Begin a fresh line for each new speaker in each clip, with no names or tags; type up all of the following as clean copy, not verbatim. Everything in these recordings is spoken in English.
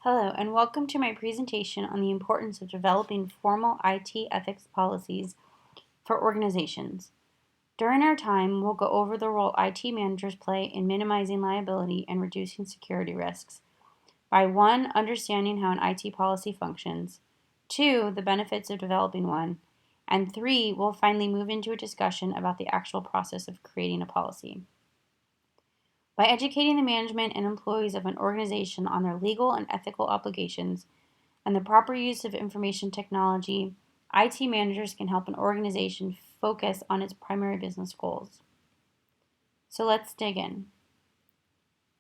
Hello, and welcome to my presentation on the importance of developing formal IT ethics policies for organizations. During our time, we'll go over the role IT managers play in minimizing liability and reducing security risks by 1. Understanding how an IT policy functions, 2. The benefits of developing one, and 3. We'll finally move into a discussion about the actual process of creating a policy. By educating the management and employees of an organization on their legal and ethical obligations and the proper use of information technology, IT managers can help an organization focus on its primary business goals. So let's dig in.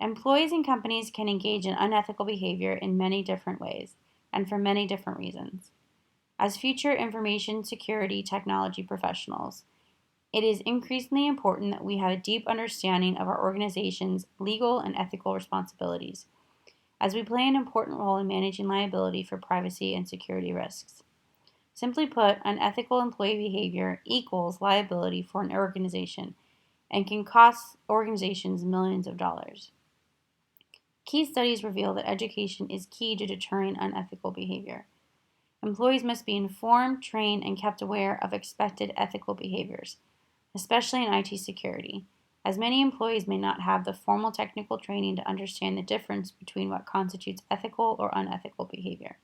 Employees and companies can engage in unethical behavior in many different ways and for many different reasons. As future information security technology professionals, it is increasingly important that we have a deep understanding of our organization's legal and ethical responsibilities, as we play an important role in managing liability for privacy and security risks. Simply put, unethical employee behavior equals liability for an organization and can cost organizations millions of dollars. Key studies reveal that education is key to deterring unethical behavior. Employees must be informed, trained, and kept aware of expected ethical behaviors, especially in IT security, as many employees may not have the formal technical training to understand the difference between what constitutes ethical or unethical behavior.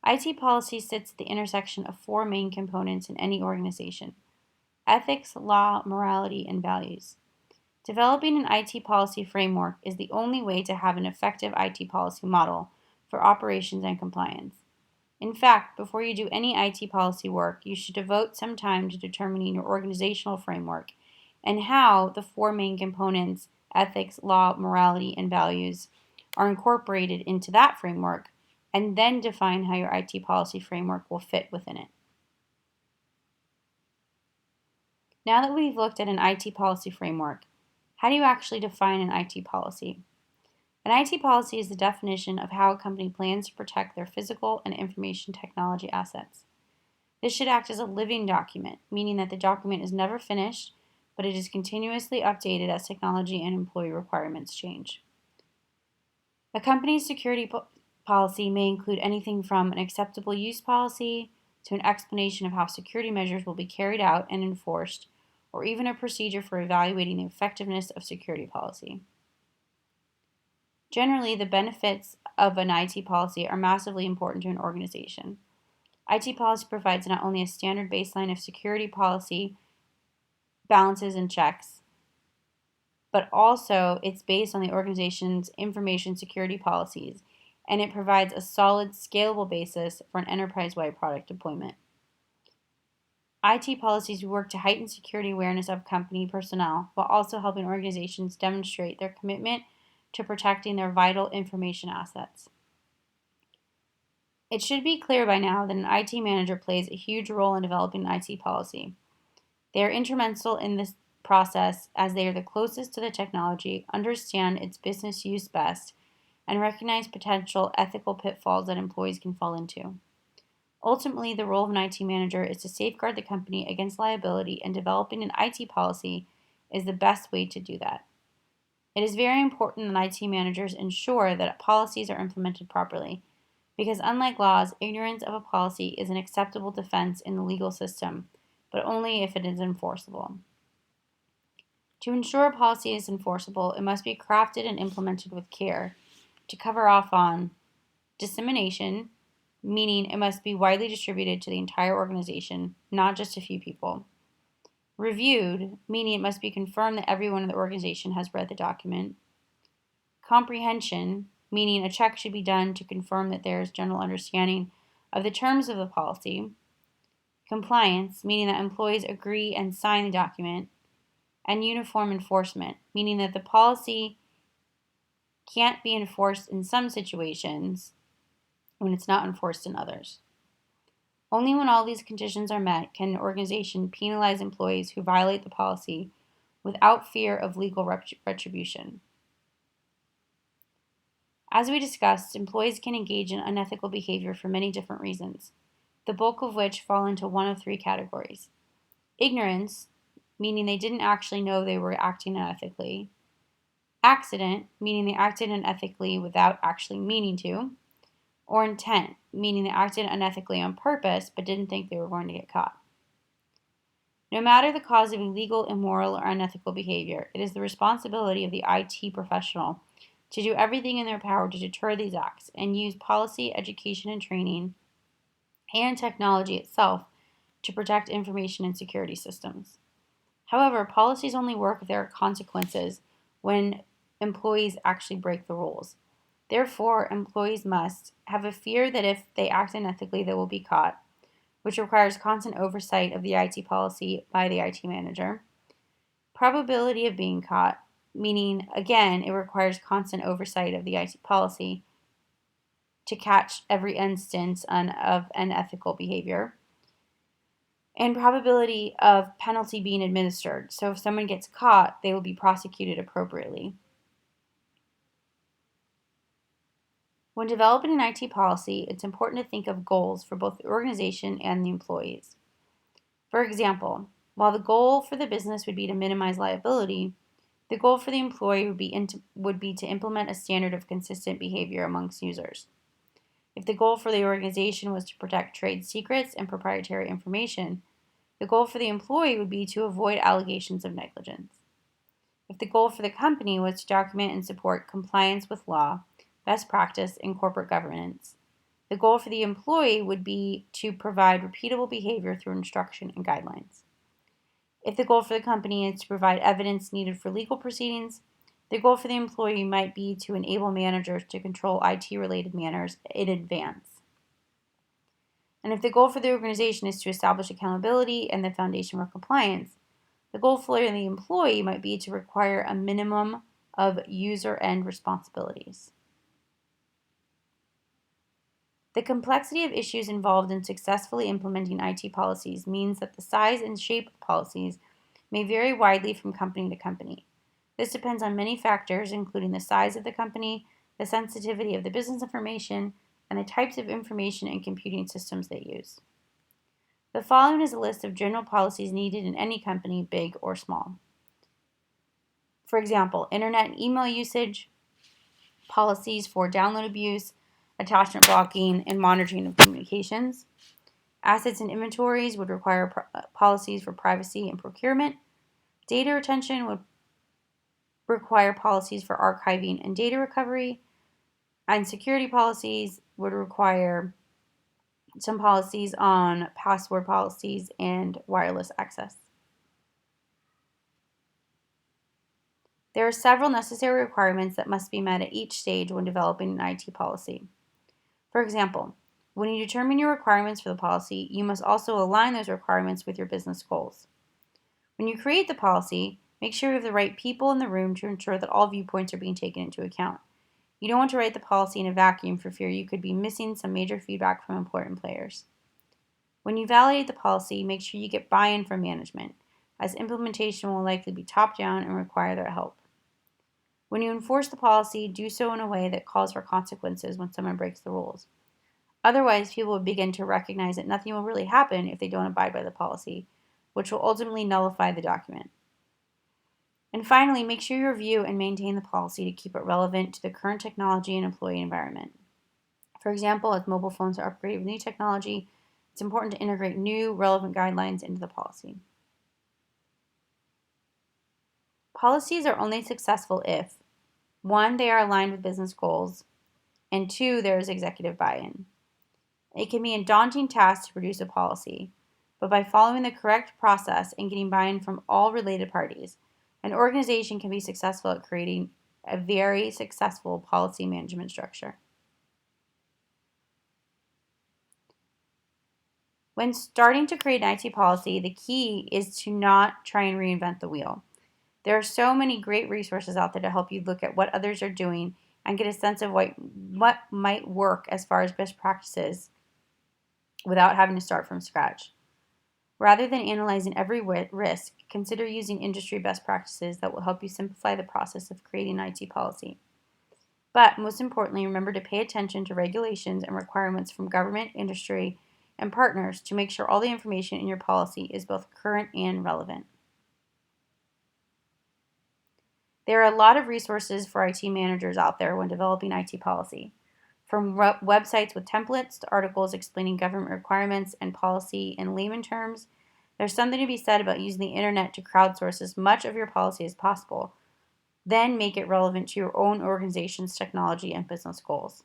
IT policy sits at the intersection of 4 main components in any organization: ethics, law, morality, and values. Developing an IT policy framework is the only way to have an effective IT policy model for operations and compliance. In fact, before you do any IT policy work, you should devote some time to determining your organizational framework and how the 4 main components, ethics, law, morality, and values, are incorporated into that framework, and then define how your IT policy framework will fit within it. Now that we've looked at an IT policy framework, how do you actually define an IT policy? An IT policy is the definition of how a company plans to protect their physical and information technology assets. This should act as a living document, meaning that the document is never finished, but it is continuously updated as technology and employee requirements change. A company's security policy may include anything from an acceptable use policy to an explanation of how security measures will be carried out and enforced, or even a procedure for evaluating the effectiveness of security policy. Generally, the benefits of an IT policy are massively important to an organization. IT policy provides not only a standard baseline of security policy, balances, and checks, but also it's based on the organization's information security policies, and it provides a solid, scalable basis for an enterprise-wide product deployment. IT policies work to heighten security awareness of company personnel while also helping organizations demonstrate their commitment to protecting their vital information assets. It should be clear by now that an IT manager plays a huge role in developing an IT policy. They are instrumental in this process as they are the closest to the technology, understand its business use best, and recognize potential ethical pitfalls that employees can fall into. Ultimately, the role of an IT manager is to safeguard the company against liability, and developing an IT policy is the best way to do that. It is very important that IT managers ensure that policies are implemented properly, because unlike laws, ignorance of a policy is an acceptable defense in the legal system, but only if it is enforceable. To ensure a policy is enforceable, it must be crafted and implemented with care to cover off on dissemination, meaning it must be widely distributed to the entire organization, not just a few people. Reviewed, meaning it must be confirmed that everyone in the organization has read the document. Comprehension, meaning a check should be done to confirm that there is general understanding of the terms of the policy. Compliance, meaning that employees agree and sign the document. And uniform enforcement, meaning that the policy can't be enforced in some situations when it's not enforced in others. Only when all these conditions are met can an organization penalize employees who violate the policy without fear of legal retribution. As we discussed, employees can engage in unethical behavior for many different reasons, the bulk of which fall into one of 3 categories: ignorance, meaning they didn't actually know they were acting unethically; accident, meaning they acted unethically without actually meaning to, or intent, meaning they acted unethically on purpose but didn't think they were going to get caught. No matter the cause of illegal, immoral, or unethical behavior, it is the responsibility of the IT professional to do everything in their power to deter these acts and use policy, education, and training and technology itself to protect information and security systems. However, policies only work if there are consequences when employees actually break the rules. Therefore, employees must have a fear that if they act unethically, they will be caught, which requires constant oversight of the IT policy by the IT manager. Probability of being caught, meaning, again, it requires constant oversight of the IT policy to catch every instance of unethical behavior. And probability of penalty being administered. So if someone gets caught, they will be prosecuted appropriately. When developing an IT policy, it's important to think of goals for both the organization and the employees. For example, while the goal for the business would be to minimize liability, the goal for the employee would be to implement a standard of consistent behavior amongst users. If the goal for the organization was to protect trade secrets and proprietary information, the goal for the employee would be to avoid allegations of negligence. If the goal for the company was to document and support compliance with law, best practice, and corporate governance, the goal for the employee would be to provide repeatable behavior through instruction and guidelines. If the goal for the company is to provide evidence needed for legal proceedings, the goal for the employee might be to enable managers to control IT-related matters in advance. And if the goal for the organization is to establish accountability and the foundation for compliance, the goal for the employee might be to require a minimum of user-end responsibilities. The complexity of issues involved in successfully implementing IT policies means that the size and shape of policies may vary widely from company to company. This depends on many factors, including the size of the company, the sensitivity of the business information, and the types of information and computing systems they use. The following is a list of general policies needed in any company, big or small. For example, internet and email usage, policies for download abuse, attachment blocking, and monitoring of communications. Assets and inventories would require policies for privacy and procurement. Data retention would require policies for archiving and data recovery. And security policies would require some policies on password policies and wireless access. There are several necessary requirements that must be met at each stage when developing an IT policy. For example, when you determine your requirements for the policy, you must also align those requirements with your business goals. When you create the policy, make sure you have the right people in the room to ensure that all viewpoints are being taken into account. You don't want to write the policy in a vacuum for fear you could be missing some major feedback from important players. When you validate the policy, make sure you get buy-in from management, as implementation will likely be top-down and require their help. When you enforce the policy, do so in a way that calls for consequences when someone breaks the rules. Otherwise, people will begin to recognize that nothing will really happen if they don't abide by the policy, which will ultimately nullify the document. And finally, make sure you review and maintain the policy to keep it relevant to the current technology and employee environment. For example, as mobile phones are upgraded with new technology, it's important to integrate new, relevant guidelines into the policy. Policies are only successful if 1. They are aligned with business goals, and 2. There is executive buy-in. It can be a daunting task to produce a policy, but by following the correct process and getting buy-in from all related parties, an organization can be successful at creating a very successful policy management structure. When starting to create an IT policy, the key is to not try and reinvent the wheel. There are so many great resources out there to help you look at what others are doing and get a sense of what might work as far as best practices without having to start from scratch. Rather than analyzing every risk, consider using industry best practices that will help you simplify the process of creating an IT policy. But most importantly, remember to pay attention to regulations and requirements from government, industry, and partners to make sure all the information in your policy is both current and relevant. There are a lot of resources for IT managers out there when developing IT policy, from websites with templates to articles explaining government requirements and policy in layman terms. There's something to be said about using the internet to crowdsource as much of your policy as possible, then make it relevant to your own organization's technology and business goals.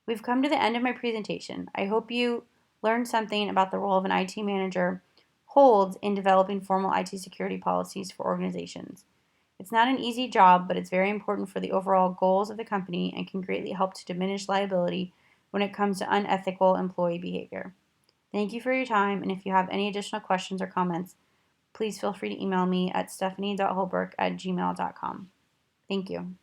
We've come to the end of my presentation. I hope you learned something about the role of an IT manager holds in developing formal IT security policies for organizations. It's not an easy job, but it's very important for the overall goals of the company and can greatly help to diminish liability when it comes to unethical employee behavior. Thank you for your time, and if you have any additional questions or comments, please feel free to email me at stephanie.holbrook@gmail.com. Thank you.